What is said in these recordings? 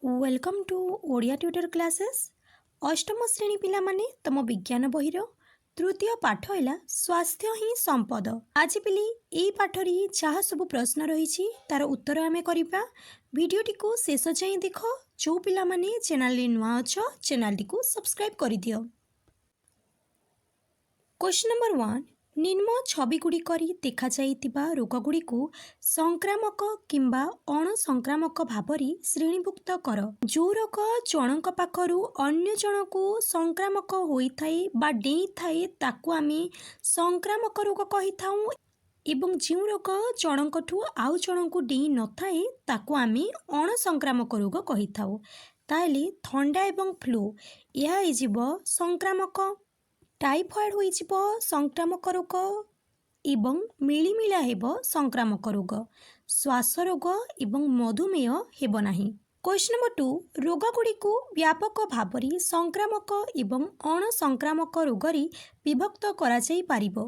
Welcome to Odia tutor classes. अष्टम श्रेणी पिला माने तम विज्ञान बहिर तृतीय पाठ है स्वास्थ्य ही संपद। आज पिली यही पाठरी जहाँ सब प्रश्न रही तार उत्तर आमे करिबा। वीडियोटी को शेष जाए देख। जो पिला माने चैनल नुआ अछ चैनल को सब्सक्राइब कर दियो। क्वेश्चन नंबर 1, निम्न छविगुड़िक देखा जाइतिबा रोगगुड़िकु संक्रामक किंबा अणसंक्रामक भावरी श्रेणीभुक्त कर। जो रोग जनक पाखरु अन्य जनकु संक्रामक होइथाए बा डेइथाए ताकु आमे संक्रामक रोग कहिथाउ एवं जो रोग जनकठु आउ जनकु डेइ नथाए ताकु आमे अणसंक्रामक रोग कहिथाउ। ताहले थंडा एवं फ्लू यह होइजिबो संक्रामक, टाइफॉइड होइजिबो संक्रामक रोग एवं मिलिमिला हेबो संक्रामक रोग, श्वास रोग एवं मधुमेह हेबो नाही। क्वेश्चन नंबर 2, रोगगुड़िकु व्यापक भावरी संक्रामक एवं अणसंक्रामक रोगरी विभक्त करा जाई पारिबो।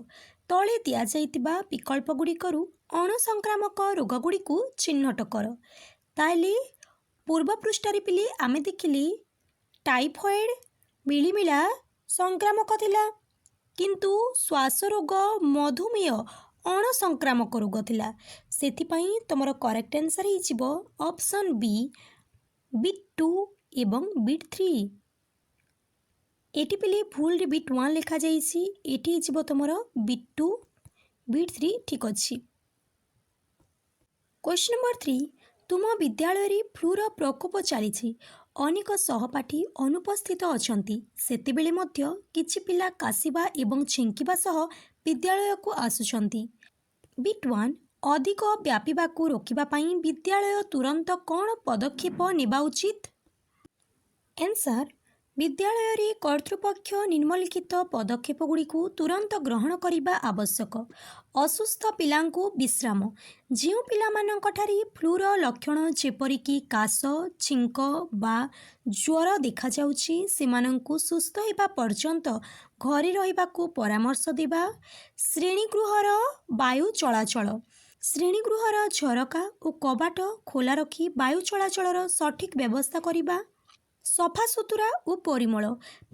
तळे दिया जाइतिबा विकल्प गुड़िकरु अणसंक्रामक रोगगुड़िकु चिन्हट कर। ताले पूर्व पृष्ठारे पिले आमे देखिली टाइफॉइड मिलिमिला संक्रामक थिला, किंतु श्वास रोग मधुमेह अणसंक्रामक रोग थिला। सेथिपाई तमर करेक्ट आंसर हिजिबो ऑप्शन बी बीट 2 एवं बीट 3। एटी पिले भूल रे बीट 1 लिखा जाइछि, एटी हिजिबो तमर बीट 2 बीट 3 ठीक अछि। क्वेश्चन नंबर 3, तुम विद्यालय रे फ्लूर प्रकोप चली, अनेक सहपाठी अनुपस्थित अछंती, सेतेबेले मध्य किछि पिला कासिबा एवं छिंकिबा सह विद्यालय को आसुछंती। बीट 1, अधिक व्यापीबाकू रोकिबा पई विद्यालय तुरंत कौन पदक्षेप नेबा उचित? आंसर, विद्यालय रे कर्तृपक्ष निम्नलिखित पदक्षेप गुड़िकु तुरंत ग्रहण करिबा आवश्यक। असुस्थ पिलांकु विश्राम। जो पिलामानंकठारी फ्लूर लक्षण जेपरिकी काश, छिंक बा ज्वर देखा जाउछि सेमानंकु सुस्थ हेबा पर्यंत घरे रहिबाकु परामर्श देबा। श्रेणीगृहर वायु चलाचल। श्रेणीगृहर झरका और कबाट खोला रखी वायु चलाचलर सठिक व्यवस्था करिबा। सफा सुतुरा और परिमल।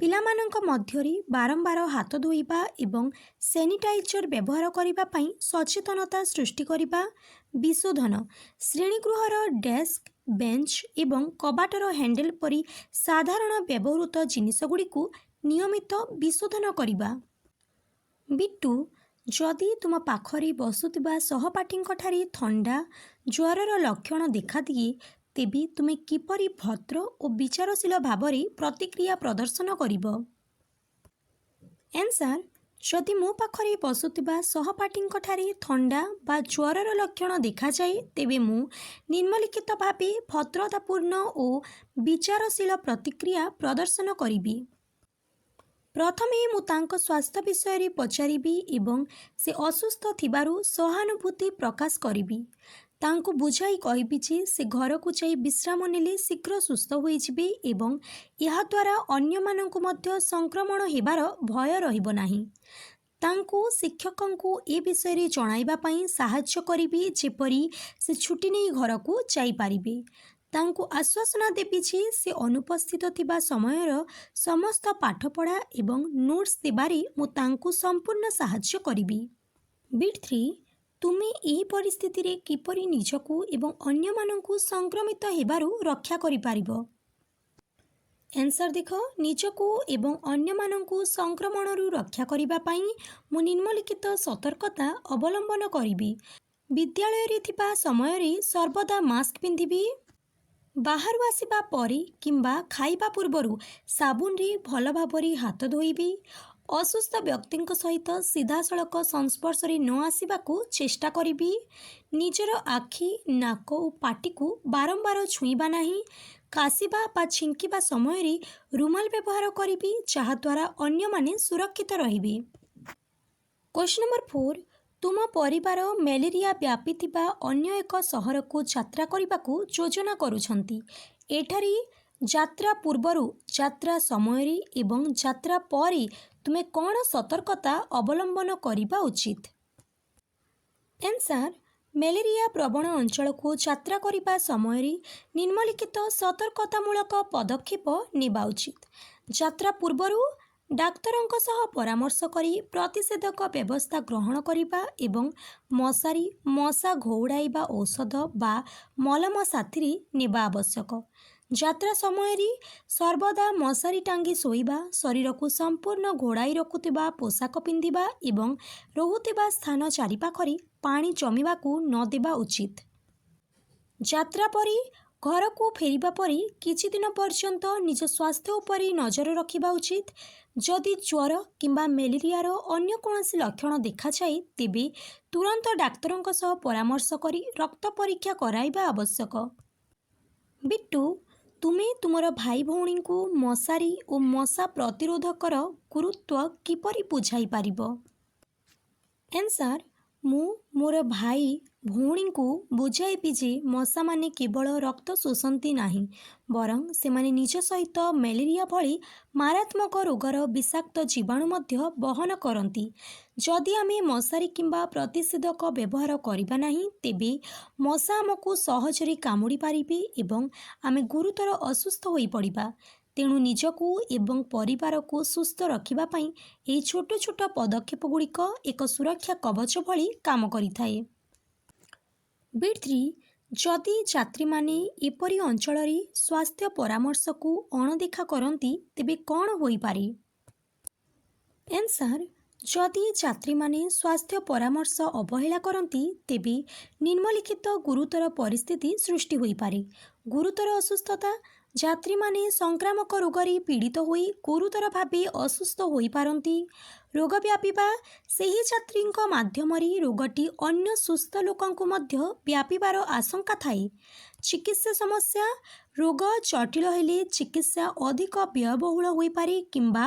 पिलामानंक मध्यरी बारंबार हाथ धोइबा एवं सैनिटाइजर व्यवहार करिबा पई सचेतनता सृष्टि करिबा। विशोधन। श्रेणीगृहर डेस्क, बेंच एवं कबाटर हैंडल परी साधारण व्यवहृत जिनिसगुड़िकु नियमित विशोधन करिबा। बीट 2, जदि तुम पाखरे बसुथिबा सहपाठींकठारी थंडा ज्वरर लक्षण देखा दिए तेबे तुमे किपरि भद्र और विचारशील भावरे प्रतिक्रिया प्रदर्शन करिब? आंसर, जदि मो पाखरे बसुथिबा सहपाठींकठारे थंडा बा ज्वरर लक्षण देखा जाए तेबे मु निम्नलिखित भावे भद्रतापूर्ण और विचारशील प्रतिक्रिया प्रदर्शन करिबी। प्रथमे मु तांको स्वास्थ्य विषय रे पचारिबी एवं से असुस्थ थिबारु सहानुभूति प्रकाश करिबी। तांको बुझाई कहिबी जे से घर को जाई विश्राम नेले शीघ्र सुस्थ होई जिबे एवं यहा द्वारा अन्य माननको मध्य संक्रमण हेबार भय रहिबो नाही। तांको शिक्षकंको ए विषय रे जणाइबा पई सहाय्य करिबी जेपरी से छुट्टी नै घर को जाई पारिबे। तांको आश्वासना देबी जे से अनुपस्थित थिबा समयर समस्त पाठपढ़ा एवं नोट्स देबारे मु तांको संपूर्ण सहाय्य करिबी। बीट 3, तुमे एही परिस्थिति रे किपरि निजको एवं अन्य माननको संक्रमित हेबारु रक्षा करि पारिबो? आंसर देख, निजको एवं अन्य माननको संक्रमणरु रक्षा करिबा पई मु निम्नलिखित सतर्कता अवलंबन करिबी। विद्यालय रे थिबा समय रे सर्वदा मास्क पिंधिबी। बाहर आसिबा परे किंबा खाइबा पूर्वरु साबुन रे भल भाबरे हाथ धोइबी। असुस्थ व्यक्ति सहित सीधा सड़क संस्पर्श रे न आसिबाकू चेष्टा करिबी। निजर आखि, नाक और पाटी को बारंबार छुईबा नाही। कासिबा बा छिंकिबा समय रे रुमाल व्यवहार करिबी जहा द्वारा अन्य माने सुरक्षित रहिबे। क्वेश्चन नंबर 4, तुम परिवार मलेरिया व्यापीथिबा अन्य एक सहर को यात्रा करिबाकू योजना करूछंती। एठारी यात्रा पूर्वरु, यात्रा समय एवं यात्रा परे तुमे कौन सतर्कता अवलंबन करिबा उचित? आंसर, ମ୍ୟାଲେରିଆ ପ୍ରବଣ ଅଞ୍ଚଳକୁ ଯାତ୍ରା କରିବା ସମୟରେ ନିମ୍ନଲିଖିତ ସତର୍କତାମୂଳକ ପଦକ୍ଷେପ ନେବା ଉଚିତ। ଯାତ୍ରା ପୂର୍ବରୁ ଡାକ୍ତରଙ୍କ ସହ ପରାମର୍ଶ କରି ପ୍ରତିଷେଧକ ବ୍ୟବସ୍ଥା ଗ୍ରହଣ କରିବା ଏବଂ ମଶାରୀ, ମଶା ଘଉଡ଼ାଇବା ଔଷଧ ବା ମଲମ ସାଥିରେ ନେବା ଆବଶ୍ୟକ। ଯାତ୍ରା ସମୟରେ ସର୍ବଦା ମଶାରୀ ଟାଙ୍ଗି ଶୋଇବା, ଶରୀରକୁ ସମ୍ପୂର୍ଣ୍ଣ ଘୋଡ଼ାଇ ରଖୁଥିବା ପୋଷାକ ପିନ୍ଧିବା ଏବଂ ରହୁଥିବା ସ୍ଥାନ ଚାରିପାଖରେ ପାଣି ଜମିବାକୁ ନ ଦେବା ଉଚିତ। ଯାତ୍ରା ପରେ ଘରକୁ ଫେରିବା ପରେ କିଛି ଦିନ ପର୍ଯ୍ୟନ୍ତ ନିଜ ସ୍ୱାସ୍ଥ୍ୟ ଉପରେ ନଜର ରଖିବା ଉଚିତ। ଯଦି ଜ୍ୱର କିମ୍ବା ମ୍ୟାଲେରିଆର ଅନ୍ୟ କୌଣସି ଲକ୍ଷଣ ଦେଖାଯାଏ ତେବେ ତୁରନ୍ତ ଡାକ୍ତରଙ୍କ ସହ ପରାମର୍ଶ କରି ରକ୍ତ ପରୀକ୍ଷା କରାଇବା ଆବଶ୍ୟକ। ବିଟୁ, ତୁମେ ତୁମର ଭାଇ ଭଉଣୀଙ୍କୁ ମଶାରୀ ଓ ମଶା ପ୍ରତିରୋଧକର ଗୁରୁତ୍ୱ କିପରି ବୁଝାଇ ପାରିବ? ଆନ୍ସର୍: ମୁଁ ମୋର ଭାଇ ଭଉଣୀଙ୍କୁ ବୁଝାଇବି ଯେ ମଶାମାନେ କେବଳ ରକ୍ତ ଶୋଷନ୍ତି ନାହିଁ, ବରଂ ସେମାନେ ନିଜ ସହିତ ମ୍ୟାଲେରିଆ ଭଳି ମାରାତ୍ମକ ରୋଗର ବିଷାକ୍ତ ଜୀବାଣୁ ମଧ୍ୟ ବହନ କରନ୍ତି। ଯଦି ଆମେ ମଶାରୀ କିମ୍ବା ପ୍ରତିଷେଧକ ବ୍ୟବହାର କରିବା ନାହିଁ ତେବେ ମଶା ଆମକୁ ସହଜରେ କାମୁଡ଼ି ପାରିବେ ଏବଂ ଆମେ ଗୁରୁତର ଅସୁସ୍ଥ ହୋଇପଡ଼ିବା। ତେଣୁ ନିଜକୁ ଏବଂ ପରିବାରକୁ ସୁସ୍ଥ ରଖିବା ପାଇଁ ଏହି ଛୋଟ ଛୋଟ ପଦକ୍ଷେପ ଗୁଡ଼ିକ ଏକ ସୁରକ୍ଷା କବଚ ଭଳି କାମ କରିଥାଏ। ବିଟ୍ 3. ଯଦି ଯାତ୍ରୀମାନେ ଏପରି ଅଞ୍ଚଳରେ ସ୍ୱାସ୍ଥ୍ୟ ପରାମର୍ଶକୁ ଅଣଦେଖା କରନ୍ତି ତେବେ କ'ଣ ହୋଇପାରେ? ଆନ୍ସର୍: ଯଦି ଯାତ୍ରୀମାନେ ସ୍ୱାସ୍ଥ୍ୟ ପରାମର୍ଶ ଅବହେଳା କରନ୍ତି ତେବେ ନିମ୍ନଲିଖିତ ଗୁରୁତର ପରିସ୍ଥିତି ସୃଷ୍ଟି ହୋଇପାରେ। ଗୁରୁତର ଅସୁସ୍ଥତା: ଯାତ୍ରୀମାନେ ସଂକ୍ରାମକ ରୋଗରେ ପୀଡ଼ିତ ହୋଇ ଗୁରୁତର ଭାବେ ଅସୁସ୍ଥ ହୋଇପାରନ୍ତି। ରୋଗ ବ୍ୟାପିବା: ସେହି ଯାତ୍ରୀଙ୍କ ମାଧ୍ୟମରେ ରୋଗଟି ଅନ୍ୟ ସୁସ୍ଥ ଲୋକଙ୍କୁ ମଧ୍ୟ ବ୍ୟାପିବାର ଆଶଙ୍କା ଥାଏ। ଚିକିତ୍ସା ସମସ୍ୟା: ରୋଗ ଜଟିଳ ହେଲେ ଚିକିତ୍ସା ଅଧିକ ବ୍ୟୟବହୁଳ ହୋଇପାରେ କିମ୍ବା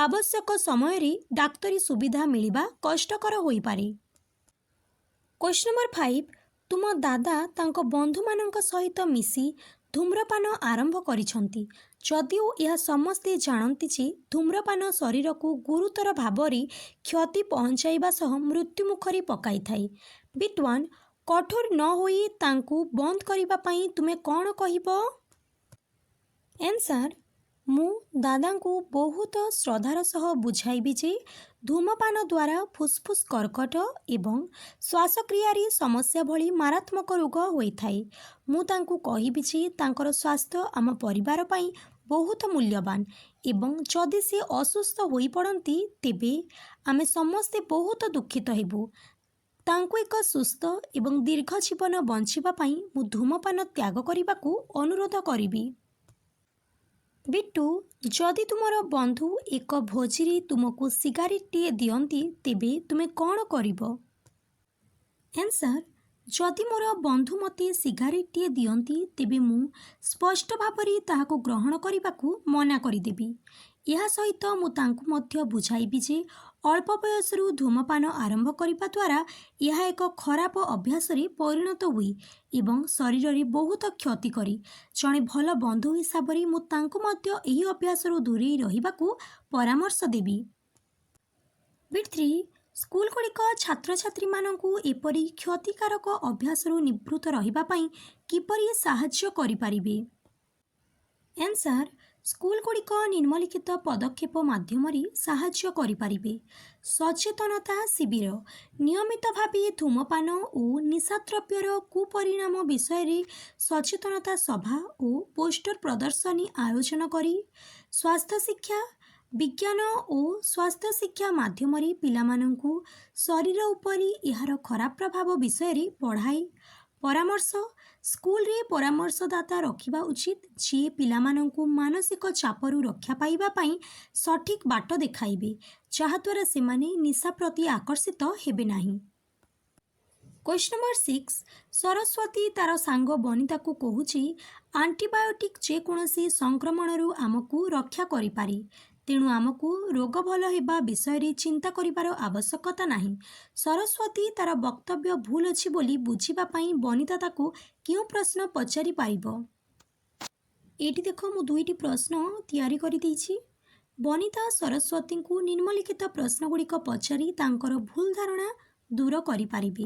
ଆବଶ୍ୟକ ସମୟରେ ଡାକ୍ତରୀ ସୁବିଧା ମିଳିବା କଷ୍ଟକର ହୋଇପାରେ। Question number 5. ତୁମ ଦାଦା ତାଙ୍କ ବନ୍ଧୁମାନଙ୍କ ସହିତ ମିଶି ଧୂମ୍ରପାନ ଆରମ୍ଭ କରିଛନ୍ତି। ଯଦିଓ ଏହା ସମସ୍ତେ ଜାଣନ୍ତି ଯେ ଧୂମ୍ରପାନ ଶରୀରକୁ ଗୁରୁତର ଭାବରେ କ୍ଷତି ପହଞ୍ଚାଇବା ସହ ମୃତ୍ୟୁ ମୁଖରେ ପକାଇଥାଏ। ବିଟ୍ 1. କଠୋର ନ ହୋଇ ତାଙ୍କୁ ବନ୍ଦ କରିବା ପାଇଁ ତୁମେ କ'ଣ କହିବ? ଆନ୍ସର୍: ମୁଁ ଦାଦାଙ୍କୁ ବହୁତ ଶ୍ରଦ୍ଧାର ସହ ବୁଝାଇବି ଯେ ଧୂମପାନ ଦ୍ୱାରା ଫୁସ୍ଫୁସ୍ କର୍କଟ ଏବଂ ଶ୍ୱାସକ୍ରିୟାରେ ସମସ୍ୟା ଭଳି ମାରାତ୍ମକ ରୋଗ ହୋଇଥାଏ। ମୁଁ ତାଙ୍କୁ କହିବି ଯେ ତାଙ୍କର ସ୍ୱାସ୍ଥ୍ୟ ଆମ ପରିବାର ପାଇଁ ବହୁତ ମୂଲ୍ୟବାନ ଏବଂ ଯଦି ସେ ଅସୁସ୍ଥ ହୋଇପଡ଼ନ୍ତି ତେବେ ଆମେ ସମସ୍ତେ ବହୁତ ଦୁଃଖିତ ହେବୁ। ତାଙ୍କୁ ଏକ ସୁସ୍ଥ ଏବଂ ଦୀର୍ଘ ଜୀବନ ବଞ୍ଚିବା ପାଇଁ ମୁଁ ଧୂମପାନ ତ୍ୟାଗ କରିବାକୁ ଅନୁରୋଧ କରିବି। ବିଟ୍ 2. ଯଦି ତୁମର ବନ୍ଧୁ ଏକ ଭୋଜିରେ ତୁମକୁ ସିଗାରେଟଟିଏ ଦିଅନ୍ତି ତେବେ ତୁମେ କ'ଣ କରିବ? ଆନ୍ସର୍: ଯଦି ମୋର ବନ୍ଧୁ ମୋତେ ସିଗାରେଟଟିଏ ଦିଅନ୍ତି ତେବେ ମୁଁ ସ୍ପଷ୍ଟ ଭାବରେ ତାହାକୁ ଗ୍ରହଣ କରିବାକୁ ମନା କରିଦେବି। ଏହା ସହିତ ମୁଁ ତାଙ୍କୁ ମଧ୍ୟ ବୁଝାଇବି ଯେ ଅଳ୍ପ ବୟସରୁ ଧୂମପାନ ଆରମ୍ଭ କରିବା ଦ୍ୱାରା ଏହା ଏକ ଖରାପ ଅଭ୍ୟାସରେ ପରିଣତ ହୁଏ ଏବଂ ଶରୀରରେ ବହୁତ କ୍ଷତି କରେ। ଜଣେ ଭଲ ବନ୍ଧୁ ହିସାବରେ ମୁଁ ତାଙ୍କୁ ମଧ୍ୟ ଏହି ଅଭ୍ୟାସରୁ ଦୂରେଇ ରହିବାକୁ ପରାମର୍ଶ ଦେବି। ବିଟ୍ 3. ସ୍କୁଲଗୁଡ଼ିକ ଛାତ୍ରଛାତ୍ରୀମାନଙ୍କୁ ଏପରି କ୍ଷତିକାରକ ଅଭ୍ୟାସରୁ ନିବୃତ୍ତ ରହିବା ପାଇଁ କିପରି ସାହାଯ୍ୟ କରିପାରିବେ? ଆନ୍ସର୍: ସ୍କୁଲଗୁଡ଼ିକ ନିମ୍ନଲିଖିତ ପଦକ୍ଷେପ ମାଧ୍ୟମରେ ସାହାଯ୍ୟ କରିପାରିବେ। ସଚେତନତା ଶିବିର: ନିୟମିତ ଭାବେ ଧୂମପାନ ଓ ନିଶାଦ୍ରବ୍ୟର କୁପରିଣାମ ବିଷୟରେ ସଚେତନତା ସଭା ଓ ପୋଷ୍ଟର ପ୍ରଦର୍ଶନୀ ଆୟୋଜନ କରି ସ୍ୱାସ୍ଥ୍ୟ ଶିକ୍ଷା, ବିଜ୍ଞାନ ଓ ସ୍ୱାସ୍ଥ୍ୟ ଶିକ୍ଷା ମାଧ୍ୟମରେ ପିଲାମାନଙ୍କୁ ଶରୀର ଉପରେ ଏହାର ଖରାପ ପ୍ରଭାବ ବିଷୟରେ ପଢ଼ାଇ ପରାମର୍ଶ: ସ୍କୁଲରେ ପରାମର୍ଶଦାତା ରଖିବା ଉଚିତ ଯିଏ ପିଲାମାନଙ୍କୁ ମାନସିକ ଚାପରୁ ରକ୍ଷା ପାଇବା ପାଇଁ ସଠିକ୍ ବାଟ ଦେଖାଇବେ, ଯାହାଦ୍ୱାରା ସେମାନେ ନିଶା ପ୍ରତି ଆକର୍ଷିତ ହେବେ ନାହିଁ। Question number 6. ସରସ୍ୱତୀ ତାର ସାଙ୍ଗ ବନିତାକୁ କହୁଛି ଆଣ୍ଟିବାୟୋଟିକ୍ ଯେକୌଣସି ସଂକ୍ରମଣରୁ ଆମକୁ ରକ୍ଷା କରିପାରେ, ତେଣୁ ଆମକୁ ରୋଗ ଭଲ ହେବା ବିଷୟରେ ଚିନ୍ତା କରିବାର ଆବଶ୍ୟକତା ନାହିଁ। ସରସ୍ୱତୀ ତାର ବକ୍ତବ୍ୟ ଭୁଲ ଅଛି ବୋଲି ବୁଝିବା ପାଇଁ ବନିତା ତାକୁ କେଉଁ ପ୍ରଶ୍ନ ପଚାରି ପାରିବ? ଏଇଠି ଦେଖ, ମୁଁ ଦୁଇଟି ପ୍ରଶ୍ନ ତିଆରି କରିଦେଇଛି। ବନିତା ସରସ୍ୱତୀଙ୍କୁ ନିମ୍ନଲିଖିତ ପ୍ରଶ୍ନଗୁଡ଼ିକ ପଚାରି ତାଙ୍କର ଭୁଲ ଧାରଣା ଦୂର କରିପାରିବେ।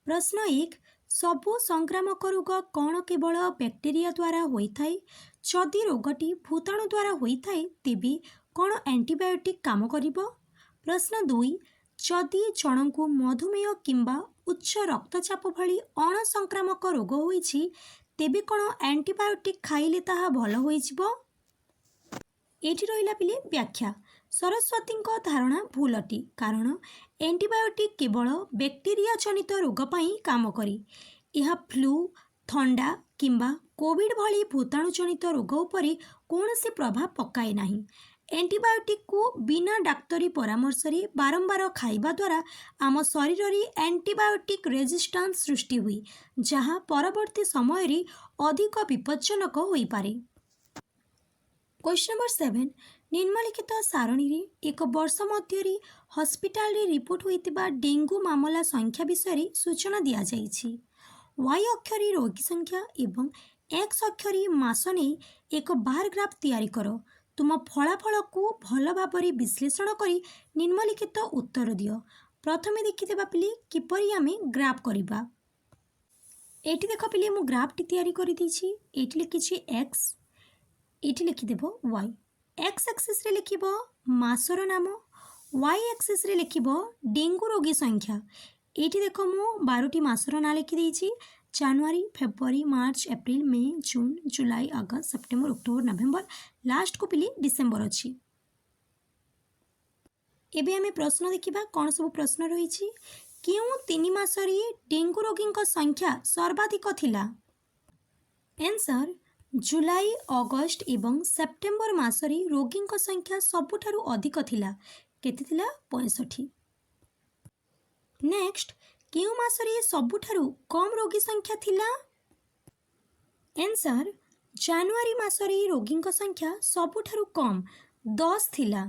प्रश्न 1 सबु संक्रामक रोग कौन केवल बैक्टेरिया द्वारा होइथाए जदि रोगटी भूताणु द्वारा होइथाए तेबे कौन एंटीबायोटिक काम करिबो। प्रश्न 2 जदि जनकु मधुमेह किंबा उच्च रक्तचाप भली अण संक्रामक रोग होइछि तेबे कौन एंटीबायोटिक खाइले ताहा भल होइजिबो। एठी रहिला पिले व्याख्या सरस्वती धारणा भूल अटी कारण एंटीबायोटिक केवल बैक्टेरिया जनित रोग पाई काम करे। यह फ्लू थंडा किंबा कोविड भली भूताणु जनित रोग उपरे कौनसी प्रभाव पकाए नाही। एंटीबायोटिक को बिना डाक्तरी परामर्श रे बारंबार खाइबा द्वारा आम शरीर रे एंटीबायोटिक रेजिस्टेंस सृष्टि हुई जहाँ परवर्ती समय रे अधिक विपज्जनक होई पारे। क्वेश्चन नंबर 7 निम्नलिखित सारणी रे एक वर्ष मध्य हॉस्पिटल रे रिपोर्ट होइतिबा डेंगू मामला संख्या विषय सूचना दिया जाइछि। वाई अक्षरी रोगी संख्या एवं एक्स अक्षरी मास नहीं एक बार ग्राफ तैयारी करो। तुम फलाफल को भल भाव विश्लेषण करी निम्नलिखित उत्तर दियो। प्रथमे देखिदेबा पिले किपरि आमे ग्राफ करिबा। एठी देख पिले मु ग्राफ टी तैयारी करि दिछि। एठी लिखिछि एक्स एठी लिखिदेव वाई एक्स एक्सिस रे लिखिबो मासर नाम वाई एक्सिस रे लिखिबो डेंगू रोगी संख्या। एठी देखो मु 12टी मासर ना लिखि देछि जनवरी फेब्रुआरी मार्च एप्रिल मे जून जुलाई अगस्त सेप्टेम्बर अक्टोबर नवेम्बर लास्ट को पिले डिसेम्बर अछि। एबे हमें प्रश्न देखिबा कौन सब प्रश्न रही क्यों 3 मास डेंगू रोगी संख्या सर्वाधिक थिला। आंसर जुलाई अगस्त एवं सेप्टेम्बर मासरे रोगी संख्या सबुठारु अधिक थिला केते थिला 65। नेक्स्ट केउ मासरे सबुठारु कम रोगी संख्या थिला। आंसर जनवरी मासरे रोगी संख्या सबुठारु कम 10 थिला।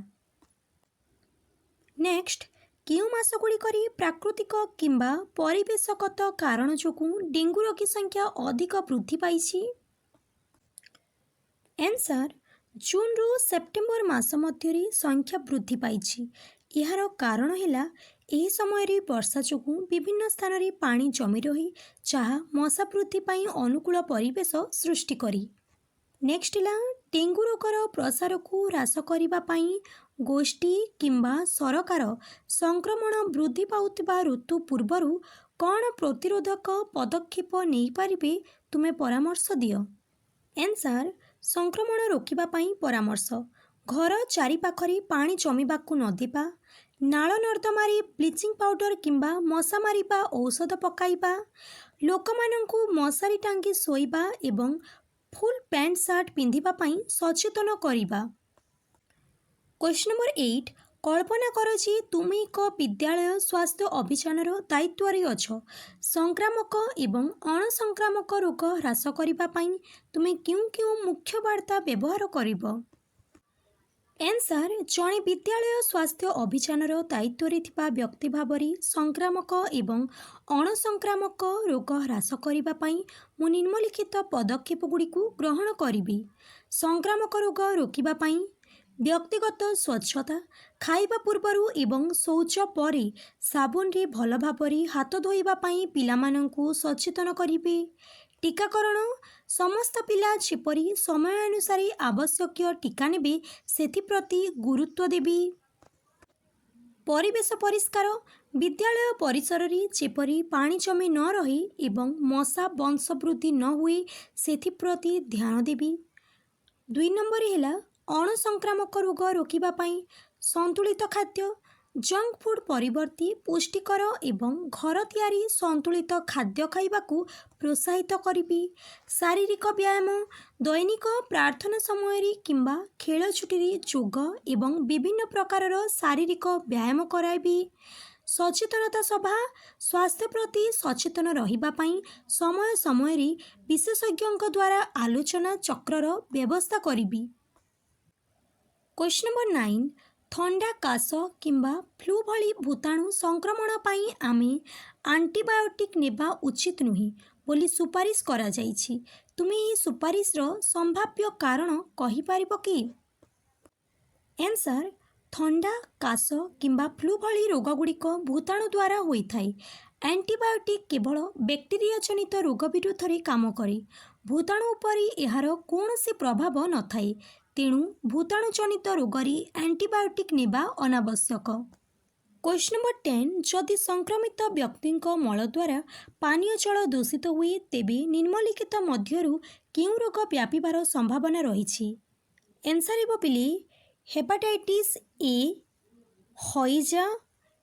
नेक्स्ट केउ मास गुड़िकरी प्राकृतिक किंबा परिवेशगत कारण जोगु डेंगू रोगी संख्या अधिक वृद्धि पाइछि। आंसर जून रु सेप्टेम्बर मास मध्य संख्या वृद्धि पाइछि। यार कारण है एही समय रे वर्षा जोगु विभिन्न स्थान रे पानी जमी रही जहाँ मशा वृद्धि पाई अनुकूल परिवेश सृष्टि करी। नेक्स्ट है डेंगू रोगर प्रसार को ह्रास करिबा पाई गोष्ठी किंबा सरकार संक्रमण वृद्धि पाउतिबा ऋतु पूर्वरु कौन प्रतिरोधक पदक्षेप नहीं पारिबे तुमे परामर्श दियो। आंसर संक्रमण रोकिबा पाई परामर्श घर चारिपाखरी पानी जमिबाकू न देबा नाल नर्दमारी ब्लीचिंग पाउडर किंबा मशा मारिबा औषध पकाइबा लोकमानंकु मशारी टांगी सोइबा एवं फुल पैंट सार्ट पिंधिबा पाई सचेतन करिबा। क्वेश्चन नंबर 8 कल्पना कर जे तुम एक विद्यालय स्वास्थ्य अभियान दायित्व अछ संक्रामक एवं अणसंक्रामक रोग ह्रास करिबा पाई तुम क्यों क्यों मुख्य वार्ता व्यवहार करिबो। आंसर जड़े विद्यालय स्वास्थ्य अभियान दायित्व थिबा व्यक्ति भावरी संक्रामक एवं अणसंक्रामक रोग ह्रास करिबा पाई मु निम्नलिखित पदक्षेप गुड़िकु ग्रहण करिबी। संक्रामक रोग रोकिबा पाई व्यक्तिगत स्वच्छता खाइबा पूर्वरु एवं शौच पर साबुन रे भल भावरी हाथ धोइबा पाई पिलामानंकु सचेतन करिबे। टीकाकरण समस्त पिला जेपरी समय अनुसार आवश्यक टीका नेबे सेथिप्रति गुरुत्व देबी। परिवेश परिष्कार विद्यालय परिसर रे जेपरी पानी जमी न रही एवं मशा वंश वृद्धि न हुए सेथिप्रति ध्यान देबी। 2 नंबर है अणसंक्रामक रोग रोकिबा पाई संतुलित खाद्य जंक फूड परिवर्ती पुष्टिकर एवं घर तैयारी संतुलित खाद्य खाइबाकू प्रोत्साहित करिबी। शारीरिक व्यायाम दैनिक प्रार्थना समय किंबा खेल छुट्टी जोग एवं विभिन्न प्रकार शारीरिक व्यायाम कराइबी। सचेतनता सभा स्वास्थ्य प्रति सचेतन रहिबा पाई समय समय विशेषज्ञों द्वारा आलोचना चक्रर व्यवस्था करिबी। क्वेश्चन नंबर 9 थंडा काश किंबा फ्लू भली भूताणु संक्रमण पाई आमे एंटीबायोटिक नेबा उचित नुही बोली सुपारिश करा जाइछि। तुमे ही सुपारिश रो संभाव्य कारण कहि पारिबो कि। आंसर थंडा काश किंबा फ्लू भली रोग गुड़िक भूताणु द्वारा होई थाए। एंटीबायोटिक केवल बैक्टेरिया जनित रोग विरुद्ध रे काम करे, भूताणु उपरि एहार कौनसी प्रभाव न थाए। तेणु भूताणु जनित रोगरी एंटीबायोटिक नेबा अनावश्यक। क्वेश्चन नंबर 10, जदि संक्रमित व्यक्ति मल द्वारा पानीय जल दूषित हुए तेबे निम्नलिखित मध्यरु केउं रोग व्यापिबार संभावना रही। आंसर हेबो पिले हेपाटाइटिस ए, हइजा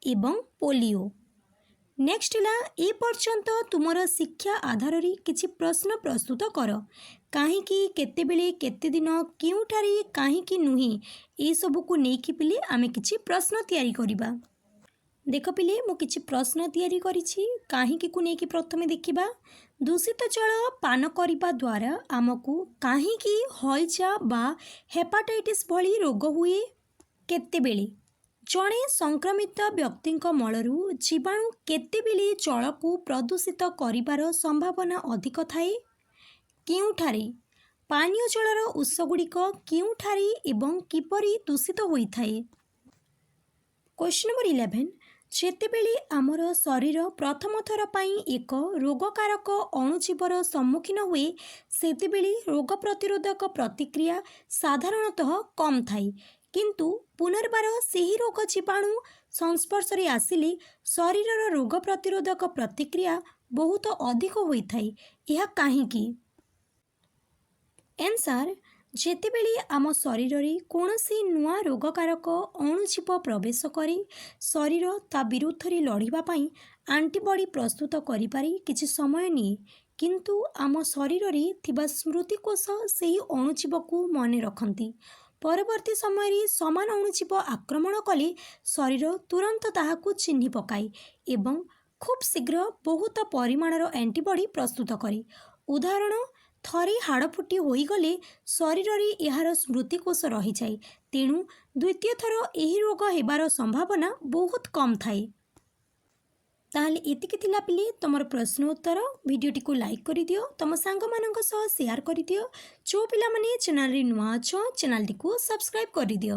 एवं पोलियो। नेक्स्ट है ए पर्यंत तुमर शिक्षा आधार रे किछि प्रश्न प्रस्तुत कर। कहीं केतेबेले केते दिन केउठारे कहीं नुहे ए सबू को लेकिन पिले आमे किछि प्रश्न तैयारी करिबा। देख पिले मु किछि प्रश्न तैयारी करिछि कहीं को लेकिन प्रथमे देखिबा। दूषित जल पान करिबा द्वारा आमको कहीं हइजा बा हेपाटाइटिस भली रोग हुए। केतेबेले जड़े संक्रमित व्यक्ति मलरू जीवाणु केतेबेले जल को प्रदूषित करिबार संभावना अधिक थाए। केउठारे पानीय जलर उत्सगुड़िक केउठारे एवं किपरि दूषित होइथाए। क्वेश्चन नंबर 11, जेतेबेले आमर शरीर प्रथम थर पाई एक रोगकारक अणुजीवर सम्मुखीन हुए सेतेबेले रोग प्रतिरोधक प्रतिक्रिया साधारणतः कम थाए, किंतु पुनर्बार सेही रोग जीवाणु संस्पर्श रे आसिले शरीरर रोग प्रतिरोधक प्रतिक्रिया बहुत अधिक होइथाए। यह काहेकि? आंसर, जेतेबेले आम शरीर रे कोनोसी नुआ रोगकारक अणुजीव प्रवेश करे शरीर ता विरुद्ध रे लड़िबा पई एंटीबॉडी प्रस्तुत करि पारि किछि समय निए, किंतु आम शरीर रे थिबा स्मृतिकोश सेही अणुजीव को मने रखंती। परवर्ती समय समान अणुजीव आक्रमण कले शरीर तुरंत ताहाकू चिन्हि पकाए एवं खूब शीघ्र बहुत परिमाणर एंटीबॉडी प्रस्तुत करे। उदाहरण, थरे हाड़ फुटी होईगले शरीर रे एहार स्मृतिकोश रही जाए, तेणु द्वितीय थर एही रोग हेबार संभावना बहुत कम थाए। ताहले एतिकी थिला पिले तमर प्रश्न उत्तर। वीडियोटी को लाइक करि दियो, तम सांग मानक सह शेयर करि दियो। जो पिला माने चैनल रे नुआ अछ चैनल टी को सब्सक्राइब करि दियो।